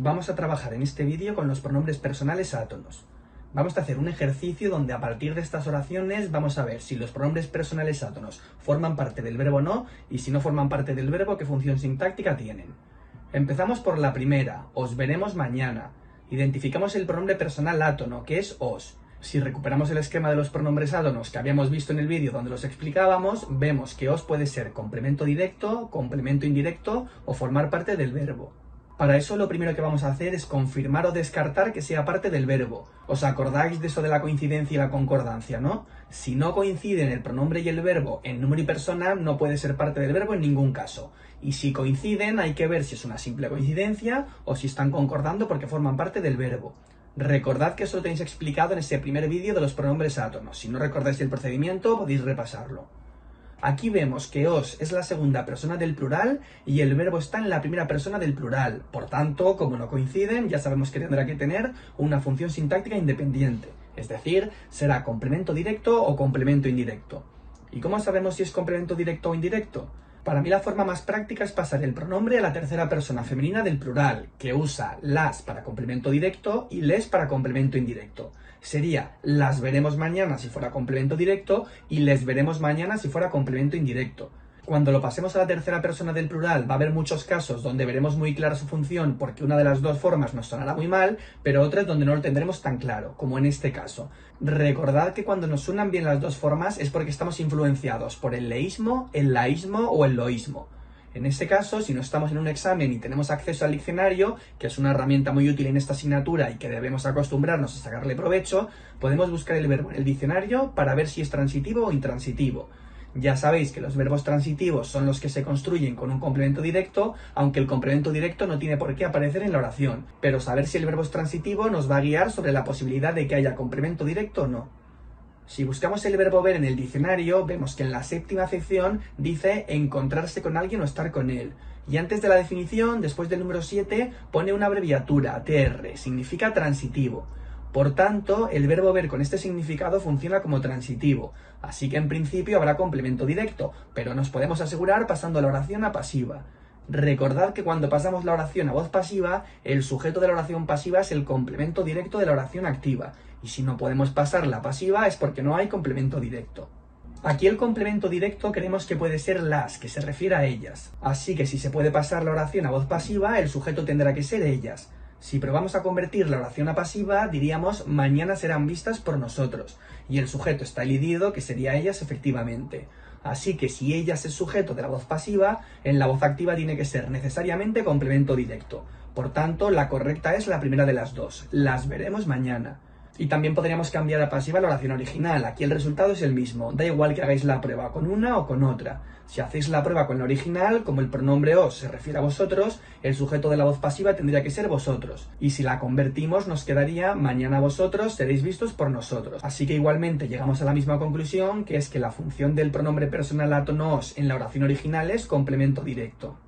Vamos a trabajar en este vídeo con los pronombres personales átonos. Vamos a hacer un ejercicio donde a partir de estas oraciones vamos a ver si los pronombres personales átonos forman parte del verbo o no, y si no forman parte del verbo, qué función sintáctica tienen. Empezamos por la primera, os veremos mañana. Identificamos el pronombre personal átono, que es os. Si recuperamos el esquema de los pronombres átonos que habíamos visto en el vídeo donde los explicábamos, vemos que os puede ser complemento directo, complemento indirecto o formar parte del verbo. Para eso lo primero que vamos a hacer es confirmar o descartar que sea parte del verbo. ¿Os acordáis de eso de la coincidencia y la concordancia, no? Si no coinciden el pronombre y el verbo en número y persona, no puede ser parte del verbo en ningún caso. Y si coinciden, hay que ver si es una simple coincidencia o si están concordando porque forman parte del verbo. Recordad que eso lo tenéis explicado en ese primer vídeo de los pronombres átonos. Si no recordáis el procedimiento, podéis repasarlo. Aquí vemos que os es la segunda persona del plural y el verbo está en la primera persona del plural. Por tanto, como no coinciden, ya sabemos que tendrá que tener una función sintáctica independiente. Es decir, será complemento directo o complemento indirecto. ¿Y cómo sabemos si es complemento directo o indirecto? Para mí la forma más práctica es pasar el pronombre a la tercera persona femenina del plural, que usa las para complemento directo y les para complemento indirecto. Sería las veremos mañana si fuera complemento directo y les veremos mañana si fuera complemento indirecto. Cuando lo pasemos a la tercera persona del plural va a haber muchos casos donde veremos muy clara su función porque una de las dos formas nos sonará muy mal, pero otras donde no lo tendremos tan claro, como en este caso. Recordad que cuando nos suenan bien las dos formas es porque estamos influenciados por el leísmo, el laísmo o el loísmo. En este caso, si no estamos en un examen y tenemos acceso al diccionario, que es una herramienta muy útil en esta asignatura y que debemos acostumbrarnos a sacarle provecho, podemos buscar el verbo en el diccionario para ver si es transitivo o intransitivo. Ya sabéis que los verbos transitivos son los que se construyen con un complemento directo, aunque el complemento directo no tiene por qué aparecer en la oración, pero saber si el verbo es transitivo nos va a guiar sobre la posibilidad de que haya complemento directo o no. Si buscamos el verbo ver en el diccionario, vemos que en la séptima acepción dice encontrarse con alguien o estar con él. Y antes de la definición, después del número 7, pone una abreviatura, TR, significa transitivo. Por tanto, el verbo ver con este significado funciona como transitivo, así que en principio habrá complemento directo, pero nos podemos asegurar pasando la oración a pasiva. Recordad que cuando pasamos la oración a voz pasiva, el sujeto de la oración pasiva es el complemento directo de la oración activa, y si no podemos pasar la pasiva es porque no hay complemento directo. Aquí el complemento directo creemos que puede ser las, que se refiere a ellas, así que si se puede pasar la oración a voz pasiva, el sujeto tendrá que ser ellas. Si probamos a convertir la oración a pasiva, diríamos mañana serán vistas por nosotros, y el sujeto está elidido, que sería ellas efectivamente. Así que si ellas es sujeto de la voz pasiva, en la voz activa tiene que ser necesariamente complemento directo. Por tanto, la correcta es la primera de las dos, las veremos mañana. Y también podríamos cambiar a pasiva la oración original, aquí el resultado es el mismo, da igual que hagáis la prueba con una o con otra. Si hacéis la prueba con la original, como el pronombre os se refiere a vosotros, el sujeto de la voz pasiva tendría que ser vosotros. Y si la convertimos nos quedaría mañana vosotros seréis vistos por nosotros. Así que igualmente llegamos a la misma conclusión, que es que la función del pronombre personal átono os en la oración original es complemento directo.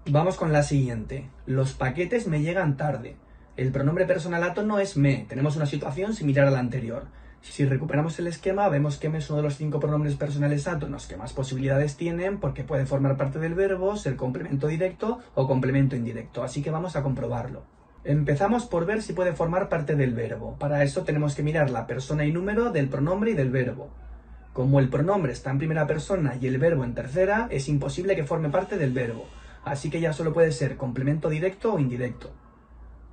Vamos con la siguiente. Los paquetes me llegan tarde. El pronombre personal átono es me. Tenemos una situación similar a la anterior. Si recuperamos el esquema, vemos que me es uno de los 5 pronombres personales átonos que más posibilidades tienen porque puede formar parte del verbo, ser complemento directo o complemento indirecto. Así que vamos a comprobarlo. Empezamos por ver si puede formar parte del verbo. Para eso tenemos que mirar la persona y número del pronombre y del verbo. Como el pronombre está en primera persona y el verbo en tercera, es imposible que forme parte del verbo. Así que ya solo puede ser complemento directo o indirecto.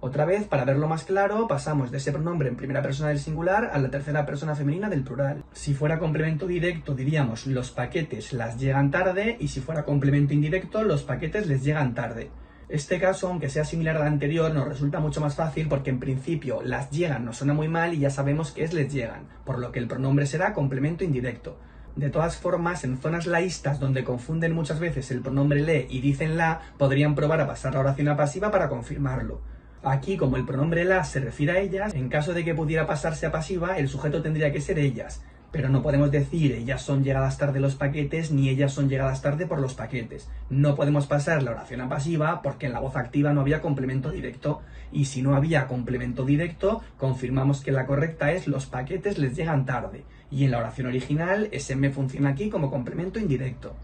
Otra vez, para verlo más claro, pasamos de ese pronombre en primera persona del singular a la tercera persona femenina del plural. Si fuera complemento directo diríamos los paquetes las llegan tarde y si fuera complemento indirecto los paquetes les llegan tarde. Este caso, aunque sea similar al anterior, nos resulta mucho más fácil porque en principio las llegan nos suena muy mal y ya sabemos que es les llegan, por lo que el pronombre será complemento indirecto. De todas formas, en zonas laístas donde confunden muchas veces el pronombre le y dicen la, podrían probar a pasar la oración a pasiva para confirmarlo. Aquí, como el pronombre la se refiere a ellas, en caso de que pudiera pasarse a pasiva, el sujeto tendría que ser ellas. Pero no podemos decir ellas son llegadas tarde los paquetes, ni ellas son llegadas tarde por los paquetes. No podemos pasar la oración a pasiva porque en la voz activa no había complemento directo. Y si no había complemento directo, confirmamos que la correcta es los paquetes les llegan tarde. Y en la oración original, ese me funciona aquí como complemento indirecto.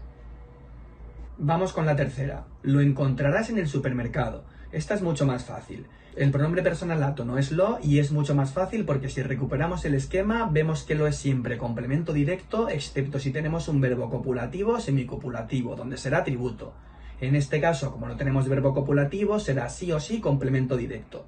Vamos con la tercera. Lo encontrarás en el supermercado. Esta es mucho más fácil. El pronombre personal átono es lo y es mucho más fácil porque si recuperamos el esquema vemos que lo es siempre complemento directo, excepto si tenemos un verbo copulativo o semicopulativo, donde será atributo. En este caso, como no tenemos verbo copulativo, será sí o sí complemento directo.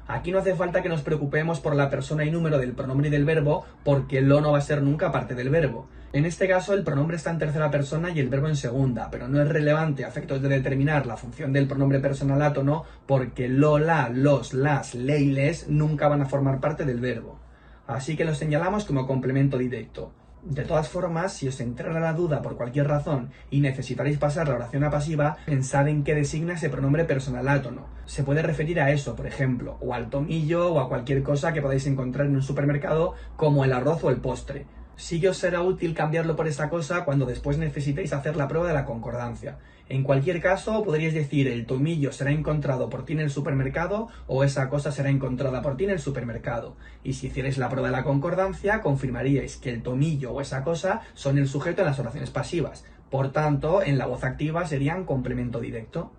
Aquí no hace falta que nos preocupemos por la persona y número del pronombre y del verbo, porque lo no va a ser nunca parte del verbo. En este caso, el pronombre está en tercera persona y el verbo en segunda, pero no es relevante a efectos de determinar la función del pronombre personal átono, porque lo, la, los, las, le y les nunca van a formar parte del verbo. Así que lo señalamos como complemento directo. De todas formas, si os entrara la duda por cualquier razón y necesitaréis pasar la oración a pasiva, pensad en qué designa ese pronombre personal átono. Se puede referir a eso, por ejemplo, o al tomillo o a cualquier cosa que podáis encontrar en un supermercado, como el arroz o el postre. Sí que os será útil cambiarlo por esa cosa cuando después necesitéis hacer la prueba de la concordancia. En cualquier caso, podríais decir el tomillo será encontrado por ti en el supermercado o esa cosa será encontrada por ti en el supermercado. Y si hicierais la prueba de la concordancia, confirmaríais que el tomillo o esa cosa son el sujeto en las oraciones pasivas. Por tanto, en la voz activa serían complemento directo.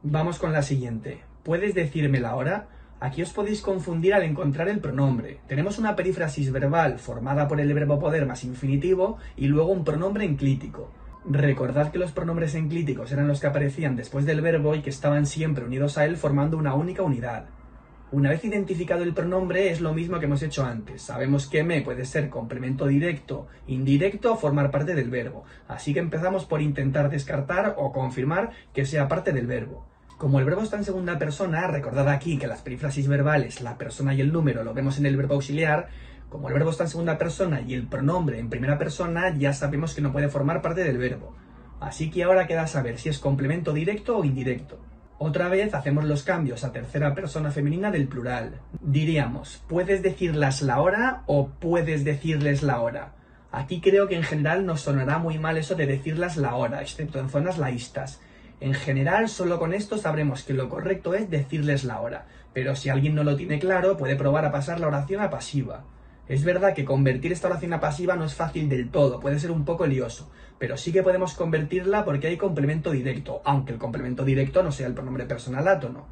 Vamos con la siguiente. ¿Puedes decirme la hora? Aquí os podéis confundir al encontrar el pronombre. Tenemos una perífrasis verbal formada por el verbo poder más infinitivo y luego un pronombre enclítico. Recordad que los pronombres enclíticos eran los que aparecían después del verbo y que estaban siempre unidos a él formando una única unidad. Una vez identificado el pronombre es lo mismo que hemos hecho antes. Sabemos que me puede ser complemento directo, indirecto o formar parte del verbo. Así que empezamos por intentar descartar o confirmar que sea parte del verbo. Como el verbo está en segunda persona, recordad aquí que las perífrasis verbales, la persona y el número lo vemos en el verbo auxiliar. Como el verbo está en segunda persona y el pronombre en primera persona, ya sabemos que no puede formar parte del verbo. Así que ahora queda saber si es complemento directo o indirecto. Otra vez hacemos los cambios a tercera persona femenina del plural. Diríamos, ¿puedes decirlas la hora o puedes decirles la hora? Aquí creo que en general nos sonará muy mal eso de decirlas la hora, excepto en zonas laístas. En general, solo con esto sabremos que lo correcto es decirles la hora, pero si alguien no lo tiene claro, puede probar a pasar la oración a pasiva. Es verdad que convertir esta oración a pasiva no es fácil del todo, puede ser un poco lioso, pero sí que podemos convertirla porque hay complemento directo, aunque el complemento directo no sea el pronombre personal átono.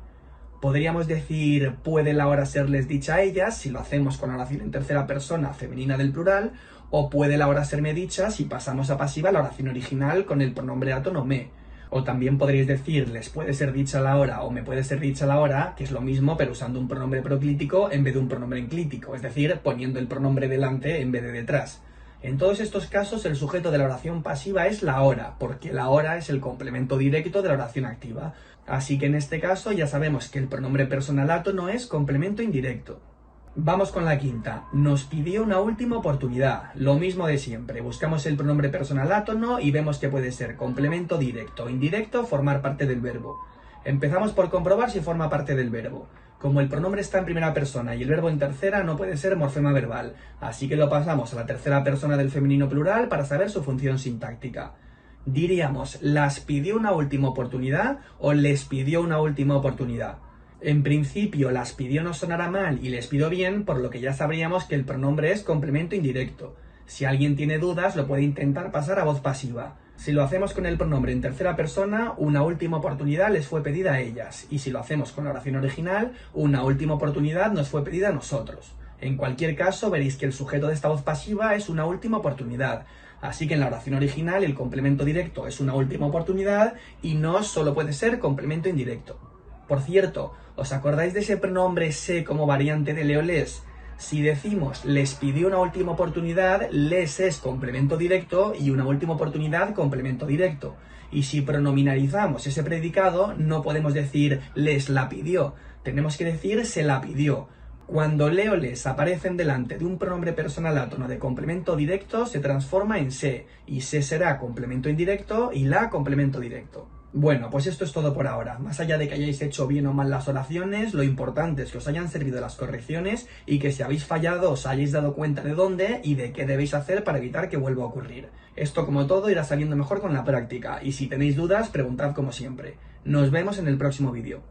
Podríamos decir, puede la hora serles dicha a ellas, si lo hacemos con la oración en tercera persona femenina del plural, o puede la hora serme dicha si pasamos a pasiva la oración original con el pronombre átono me. O también podríais decir, les puede ser dicha la hora o me puede ser dicha la hora, que es lo mismo pero usando un pronombre proclítico en vez de un pronombre enclítico, es decir, poniendo el pronombre delante en vez de detrás. En todos estos casos el sujeto de la oración pasiva es la hora, porque la hora es el complemento directo de la oración activa. Así que en este caso ya sabemos que el pronombre personal átono es complemento indirecto. Vamos con la quinta. Nos pidió una última oportunidad. Lo mismo de siempre. Buscamos el pronombre personal átono y vemos que puede ser complemento directo o indirecto, formar parte del verbo. Empezamos por comprobar si forma parte del verbo. Como el pronombre está en primera persona y el verbo en tercera, no puede ser morfema verbal. Así que lo pasamos a la tercera persona del femenino plural para saber su función sintáctica. Diríamos, ¿las pidió una última oportunidad o les pidió una última oportunidad? En principio, las pidió no sonará mal y les pidió bien, por lo que ya sabríamos que el pronombre es complemento indirecto. Si alguien tiene dudas, lo puede intentar pasar a voz pasiva. Si lo hacemos con el pronombre en tercera persona, una última oportunidad les fue pedida a ellas. Y si lo hacemos con la oración original, una última oportunidad nos fue pedida a nosotros. En cualquier caso, veréis que el sujeto de esta voz pasiva es una última oportunidad. Así que en la oración original el complemento directo es una última oportunidad y no solo puede ser complemento indirecto. Por cierto, ¿os acordáis de ese pronombre se como variante de leo-les? Si decimos les pidió una última oportunidad, les es complemento directo y una última oportunidad complemento directo. Y si pronominalizamos ese predicado, no podemos decir les la pidió, tenemos que decir se la pidió. Cuando leo-les aparecen delante de un pronombre personal átono de complemento directo, se transforma en se, y se será complemento indirecto y la complemento directo. Bueno, pues esto es todo por ahora. Más allá de que hayáis hecho bien o mal las oraciones, lo importante es que os hayan servido las correcciones y que si habéis fallado os hayáis dado cuenta de dónde y de qué debéis hacer para evitar que vuelva a ocurrir. Esto, como todo, irá saliendo mejor con la práctica y si tenéis dudas, preguntad como siempre. Nos vemos en el próximo vídeo.